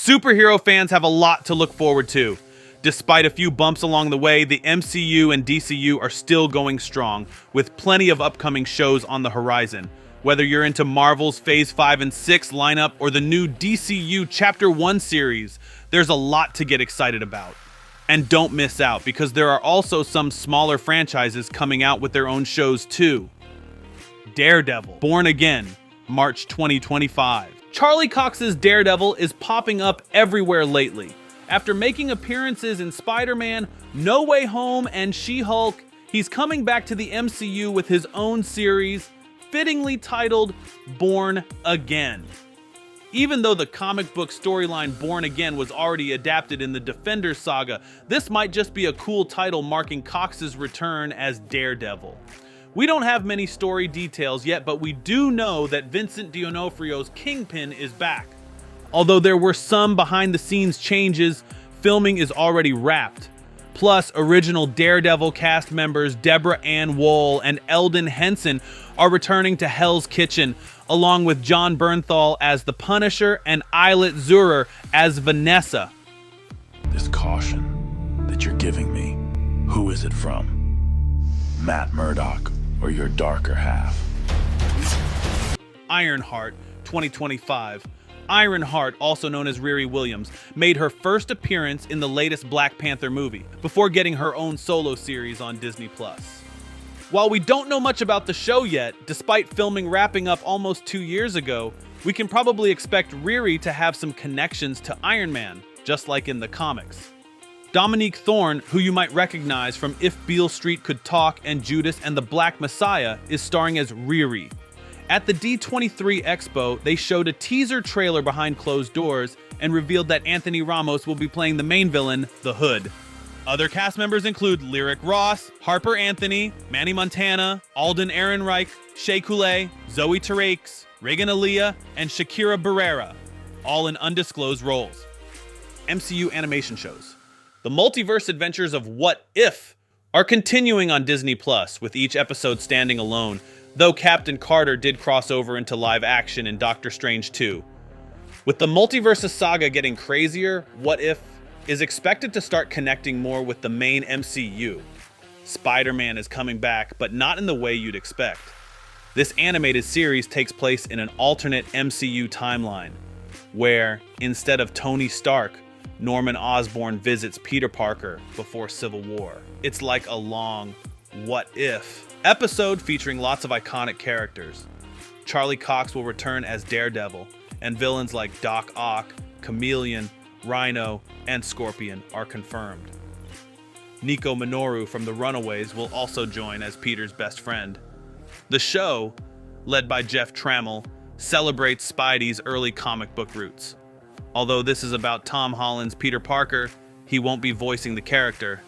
Superhero fans have a lot to look forward to. Despite a few bumps along the way, the MCU and DCU are still going strong, with plenty of upcoming shows on the horizon. Whether you're into Marvel's Phase 5 and 6 lineup or the new DCU Chapter 1 series, there's a lot to get excited about. And don't miss out, because there are also some smaller franchises coming out with their own shows too. Daredevil, Born Again, March 2025. Charlie Cox's Daredevil is popping up everywhere lately. After making appearances in Spider-Man, No Way Home, and She-Hulk, he's coming back to the MCU with his own series, fittingly titled Born Again. Even though the comic book storyline Born Again was already adapted in the Defenders saga, this might just be a cool title marking Cox's return as Daredevil. We don't have many story details yet, but we do know that Vincent D'Onofrio's Kingpin is back. Although there were some behind-the-scenes changes, filming is already wrapped. Plus, original Daredevil cast members Deborah Ann Woll and Eldon Henson are returning to Hell's Kitchen, along with John Bernthal as the Punisher and Islet Zurer as Vanessa. This caution that you're giving me, who is it from? Matt Murdock or your darker half? Ironheart, 2025. Ironheart, also known as Riri Williams, made her first appearance in the latest Black Panther movie, before getting her own solo series on Disney+. While we don't know much about the show yet, despite filming wrapping up almost 2 years ago, we can probably expect Riri to have some connections to Iron Man, just like in the comics. Dominique Thorne, who you might recognize from If Beale Street Could Talk and Judas and the Black Messiah, is starring as Riri. At the D23 Expo, they showed a teaser trailer behind closed doors and revealed that Anthony Ramos will be playing the main villain, the Hood. Other cast members include Lyric Ross, Harper Anthony, Manny Montana, Alden Ehrenreich, Shea Coulee, Zoe Terakes, Regan Aaliyah, and Shakira Barrera, all in undisclosed roles. MCU animation shows. The multiverse adventures of What If are continuing on Disney+, with each episode standing alone, though Captain Carter did cross over into live action in Doctor Strange 2. With the multiverse saga getting crazier, What If is expected to start connecting more with the main MCU. Spider-Man is coming back, but not in the way you'd expect. This animated series takes place in an alternate MCU timeline, where, instead of Tony Stark, Norman Osborn visits Peter Parker before Civil War. It's like a long What If episode featuring lots of iconic characters. Charlie Cox will return as Daredevil, and villains like Doc Ock, Chameleon, Rhino, and Scorpion are confirmed. Nico Minoru from The Runaways will also join as Peter's best friend. The show, led by Jeff Trammell, celebrates Spidey's early comic book roots. Although this is about Tom Holland's Peter Parker, he won't be voicing the character,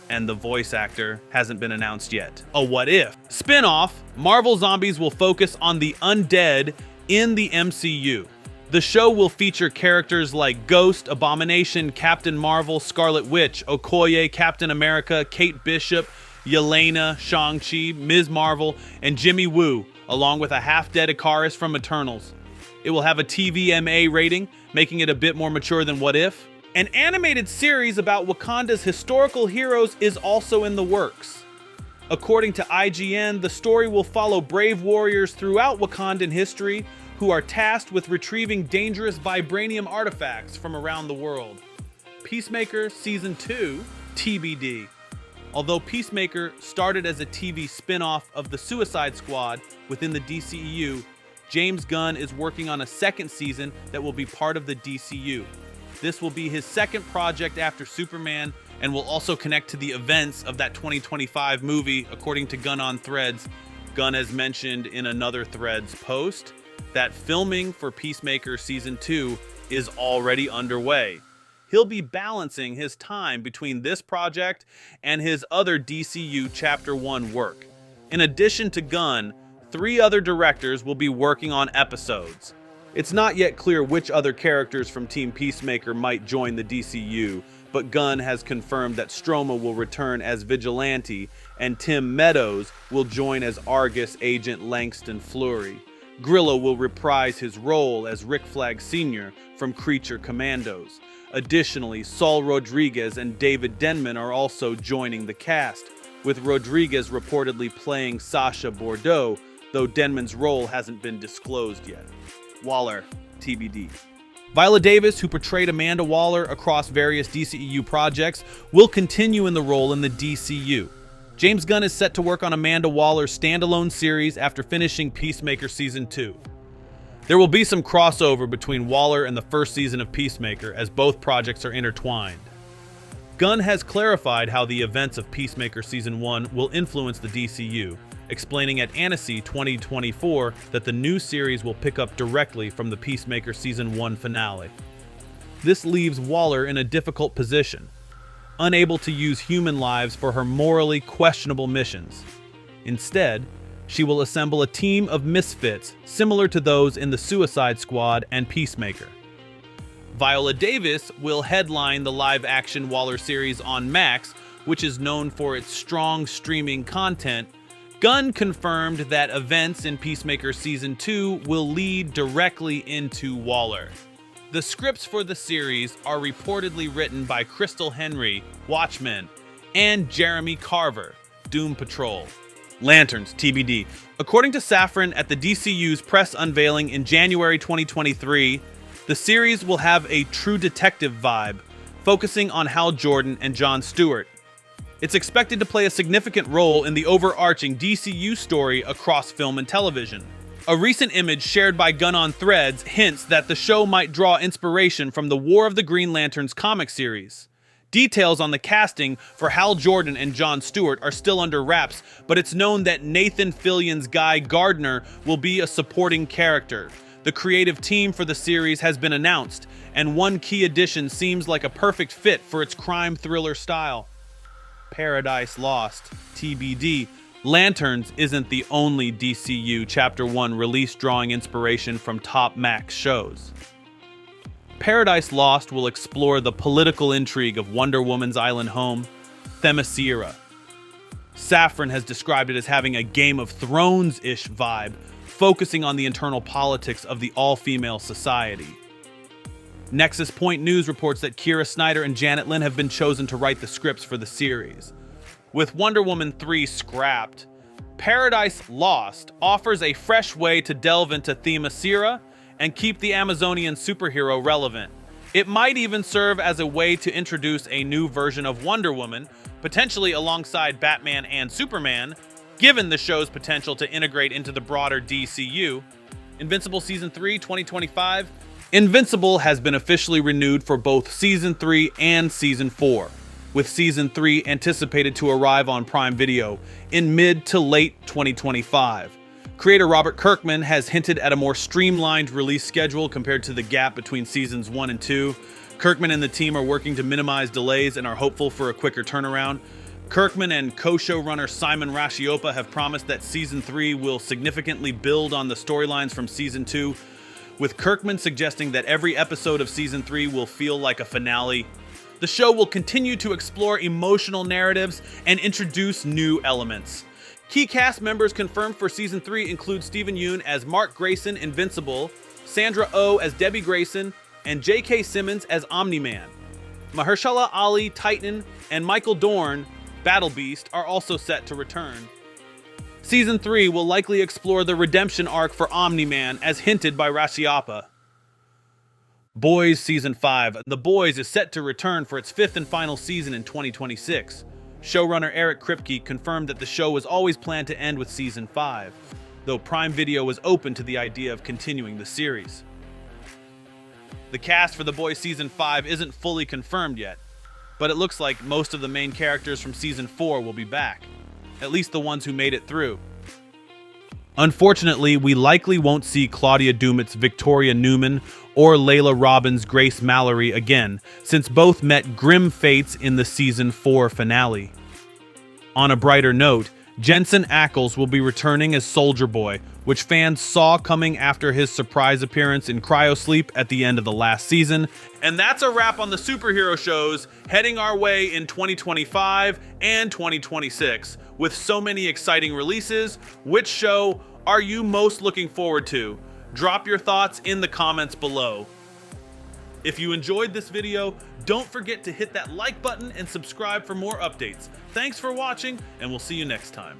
and the voice actor hasn't been announced yet. A What If spin-off, Marvel Zombies will focus on the undead in the MCU. The show will feature characters like Ghost, Abomination, Captain Marvel, Scarlet Witch, Okoye, Captain America, Kate Bishop, Yelena, Shang-Chi, Ms. Marvel, and Jimmy Woo, along with a half-dead Ikaris from Eternals. It will have a TVMA rating, making it a bit more mature than What If. An animated series about Wakanda's historical heroes is also in the works. According to IGN, the story will follow brave warriors throughout Wakandan history who are tasked with retrieving dangerous vibranium artifacts from around the world. Peacemaker Season 2, TBD. Although Peacemaker started as a TV spin-off of the Suicide Squad within the DCEU, James Gunn is working on a second season that will be part of the DCU. This will be his second project after Superman and will also connect to the events of that 2025 movie, according to Gunn on Threads. Gunn has mentioned in another Threads post that filming for Peacemaker Season 2 is already underway. He'll be balancing his time between this project and his other DCU Chapter 1 work. In addition to Gunn, 3 other directors will be working on episodes. It's not yet clear which other characters from Team Peacemaker might join the DCU, but Gunn has confirmed that Stroma will return as Vigilante and Tim Meadows will join as Argus agent Langston Fleury. Grillo will reprise his role as Rick Flag Sr. from Creature Commandos. Additionally, Saul Rodriguez and David Denman are also joining the cast, with Rodriguez reportedly playing Sasha Bordeaux, though Denman's role hasn't been disclosed yet. Waller, TBD. Viola Davis, who portrayed Amanda Waller across various DCEU projects, will continue in the role in the DCU. James Gunn is set to work on Amanda Waller's standalone series after finishing Peacemaker Season 2. There will be some crossover between Waller and the first season of Peacemaker, as both projects are intertwined. Gunn has clarified how the events of Peacemaker Season 1 will influence the DCU, explaining at Annecy 2024 that the new series will pick up directly from the Peacemaker Season 1 finale. This leaves Waller in a difficult position, unable to use human lives for her morally questionable missions. Instead, she will assemble a team of misfits similar to those in the Suicide Squad and Peacemaker. Viola Davis will headline the live-action Waller series on Max, which is known for its strong streaming content. Gunn confirmed that events in Peacemaker Season 2 will lead directly into Waller. The scripts for the series are reportedly written by Crystal Henry, Watchmen, and Jeremy Carver, Doom Patrol. Lanterns, TBD. According to Safran at the DCU's press unveiling in January 2023, the series will have a true detective vibe, focusing on Hal Jordan and Jon Stewart. It's expected to play a significant role in the overarching DCU story across film and television. A recent image shared by Gunn on Threads hints that the show might draw inspiration from the War of the Green Lanterns comic series. Details on the casting for Hal Jordan and Jon Stewart are still under wraps, but it's known that Nathan Fillion's Guy Gardner will be a supporting character. The creative team for the series has been announced, and one key addition seems like a perfect fit for its crime thriller style. Paradise Lost, TBD. Lanterns isn't the only DCU Chapter 1 release drawing inspiration from top Max shows. Paradise Lost will explore the political intrigue of Wonder Woman's island home, Themyscira. Safran has described it as having a Game of Thrones-ish vibe, focusing on the internal politics of the all-female society. Nexus Point News reports that Kira Snyder and Janet Lynn have been chosen to write the scripts for the series. With Wonder Woman 3 scrapped, Paradise Lost offers a fresh way to delve into Themyscira and keep the Amazonian superhero relevant. It might even serve as a way to introduce a new version of Wonder Woman, potentially alongside Batman and Superman, given the show's potential to integrate into the broader DCU. Invincible Season 3 2025. Invincible has been officially renewed for both Season 3 and Season 4, with Season 3 anticipated to arrive on Prime Video in mid to late 2025. Creator Robert Kirkman has hinted at a more streamlined release schedule compared to the gap between Seasons 1 and 2. Kirkman and the team are working to minimize delays and are hopeful for a quicker turnaround. Kirkman and co-showrunner Simon Rasciopa have promised that Season 3 will significantly build on the storylines from Season 2, with Kirkman suggesting that every episode of Season 3 will feel like a finale. The show will continue to explore emotional narratives and introduce new elements. Key cast members confirmed for Season 3 include Stephen Yeun as Mark Grayson, Invincible, Sandra Oh as Debbie Grayson, and J.K. Simmons as Omni-Man. Mahershala Ali, Titan, and Michael Dorn, Battle Beast, are also set to return. Season 3 will likely explore the redemption arc for Omni-Man, as hinted by Rasciopa. Boys Season 5. The Boys is set to return for its fifth and final season in 2026. Showrunner Eric Kripke confirmed that the show was always planned to end with Season 5, though Prime Video was open to the idea of continuing the series. The cast for The Boys Season 5 isn't fully confirmed yet, but it looks like most of the main characters from Season 4 will be back, at least the ones who made it through. Unfortunately, we likely won't see Claudia Dumit's Victoria Newman or Layla Robbins' Grace Mallory again, since both met grim fates in the Season 4 finale. On a brighter note, Jensen Ackles will be returning as Soldier Boy, which fans saw coming after his surprise appearance in Cryosleep at the end of the last season. And that's a wrap on the superhero shows heading our way in 2025 and 2026. With so many exciting releases, which show are you most looking forward to? Drop your thoughts in the comments below. If you enjoyed this video, don't forget to hit that like button and subscribe for more updates. Thanks for watching, and we'll see you next time.